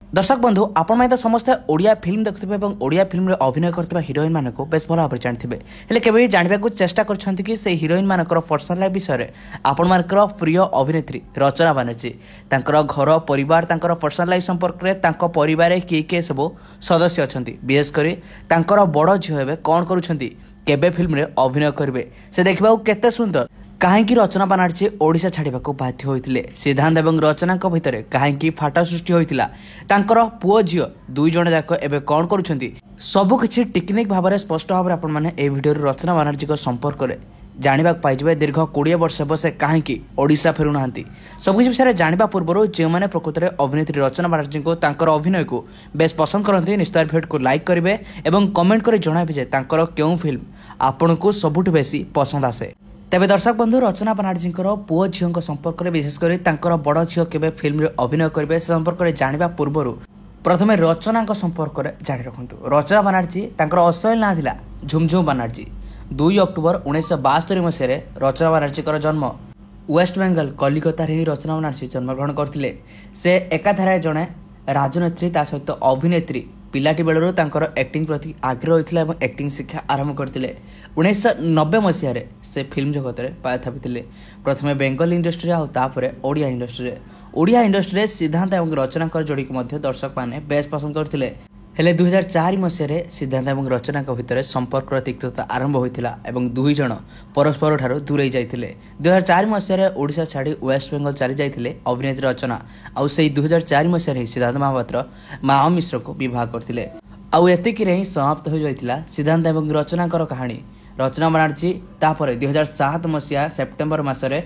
दर्शक बंधु आपण तो समस्ते ओडिया फिल्म देखुथिबे एवं ओडिया फिल्म रे अभिनय करथिबा हीरोइन मानको बेस भल भाबरे जानथिबे हेले केबे जानबा को चेष्टा करछन्ति कि से हीरोइन मानकर पर्सनल लाइफ विषय रे आपण मानकर प्रिय अभिनेत्री रचना बनर्जी तांकर घर परिवार तांकर पर्सनल लाइफ संपर्क रे तांको परिवार रे के सब सदस्य अछन्ति विशेष करी तांकर बड़ झियो हेबे कोन करूछन्ति केबे फिल्म रे अभिनय करबे से देखबा केते सुंदर कहीं रचना बनर्जी ओडिशा छाड़ा बाध्य होते सिद्धांत और रचना भितर कहीं फाटा सृष्टि होता पुओ झील दुई जन जाक एवं कौन करुँच सबकि टेक्निक भाव में स्पष्ट भाव में आपने भिडियो रचना बनर्जी संपर्क में जानवा पाइबे दीर्घ 20 वर्ष हे से कहीं ओडिशा फेरुना सबकि विषय जानवा पूर्व जो मैंने प्रकृत में अभिनेत्री रचना बनर्जी को अभिनय को बेस पसंद करते निश्चित भिडियो को लाइक करेंगे और कमेंट कर जणावे क्यों फिल्म आपन को सबुठ बेसी पसंद आसे। तेबे दर्शक बंधु रचना बनर्जी पुओ झील संपर्क में विशेषकर बड़ झील के फिल्म रे अभिनय करेंगे से संपर्क में जानवा पूर्व प्रथम रचना संपर्क में जाणी रखु। रचना बनर्जी असली ना था झुमझुम बनर्जी 2 अक्टोबर 1972 मसीह रचना बनर्जी जन्म वेस्ट बेंगल कलिकता ही रचना बनर्जी जन्मग्रहण करते से एकाधारे जड़े राजनेत्री ता सहित अभिनेत्री पिलाटी बेलू एक्टिंग प्रति आग्रह होता है एक्टिंग शिक्षा आरंभ करते 1990 मसीह से फिल्म जगत में पाय थापिले प्रथम बेंगल इंडस्ट्री आउे ओडिया इंडस्ट्री सिद्धांत और रचना जोड़ी को दर्शक मैंने बेस पसंद करते हेले 2004 मसीह सिद्धांत और रचना भितर संपर्क तिक्तता आरंभ होता और दुई जन परस्पर ठार दूरे जाते 2004 मसीह ओडिशा छाड़ी वेस्ट बेंगल चली जाते अभिनेत्री रचना आउ से 2004 मसीह सिद्धांत महापात्र माओ मिश्र को बह करते आतिक समाप्त हो जाता सिद्धांत और रचना कहानी। रचना बनर्जी तापर 2007 मसीहा सेप्टेम्बर मसरे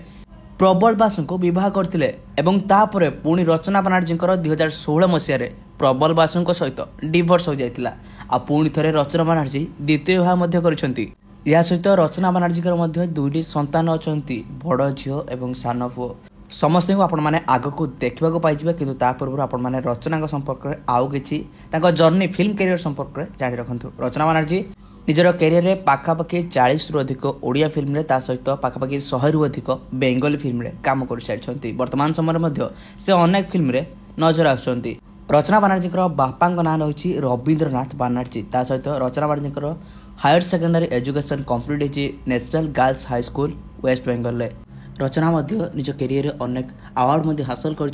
प्रबल बासु को बह करते तापर पुणी रचना बनर्जी 2016 मसीह प्रबल बासु सहित डिवोर्स हो जाता आ पुणी थे रचना बनर्जी द्वितीय विवाह कर सहित रचना बनर्जी दुईटी संतान अच्छा बड़ झील और सान पुओ समस्त को आपण आग को देखा पाइबे कि पूर्व आपने रचना संपर्क में आउ कि जर्नी फिल्म कैरियर संपर्क में जारी रखु। रचना बनर्जी निजर कैरियर में पाखापाखि 40 रु अधिक ओडिया फिल्म रे सहित पाखापाखि 100 रु अधिक बेंगली फिल्म रे काम कर सारी वर्तमान समय से अनेक फिल्म रे नजर आसुंच। रचना बनर्जी बापा ना रही रवींद्रनाथ बनर्जी सहित Rachana Banerjee higher secondary education complete होती national girls high school West Bengal. Rachana निज कैरियर में अनेक अवार्ड हासिल कर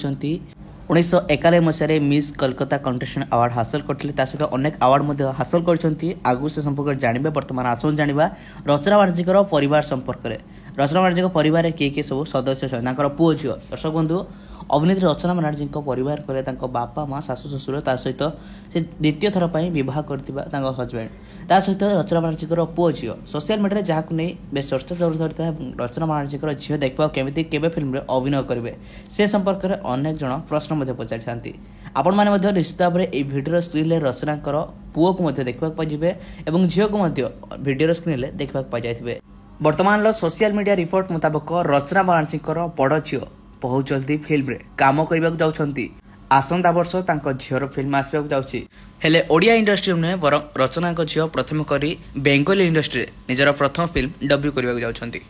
1991 मसीह मिस कलकत्ता कंटेस्टेंट अवार्ड हासिल करते सहित अनेक अवार्ड हासिल कर आगु से संपर्क जानवे। बर्तमान आसन जाना रचना बनर्जी परिवार संपर्क में। रचना बनर्जी परिवार किए सब सदस्य पुओ झील। दर्शक बंधु अभिनेत्री रचना बनर्जी परिवार कले बापा माँ सासु ससुर सहित से द्वितीय थर पर बह कर हजबैंड सहित रचना बनर्जी पुओ झील सोशल मीडिया जहाँ नहीं बेस चर्चा जरूर धरता है। रचना बनर्जी झील देखा केमी केबे फिल्म रे अभिनय करेंगे से संपर्क में अनेक जन प्रश्न पचारि आपण मैंने निश्चित भाव में भिडियो स्क्रीन में रचना पुओ को देखा पाइबे और झील को भिडियो स्क्रीन में देखा पाई। वर्तमान सोशल मीडिया रिपोर्ट मुताबक रचना बनर्जी बड़ झील बहुत जल्दी फिल्म रे काम करने जाउछंती। आसंता वर्ष झीर फिल्म आसवाक जाउछि हेले ओडिया इंडस्ट्री में बरं रचना झील प्रथम करी बेंगली इंडस्ट्री निजर प्रथम फिल्म डेब्यू करने जाउछंती।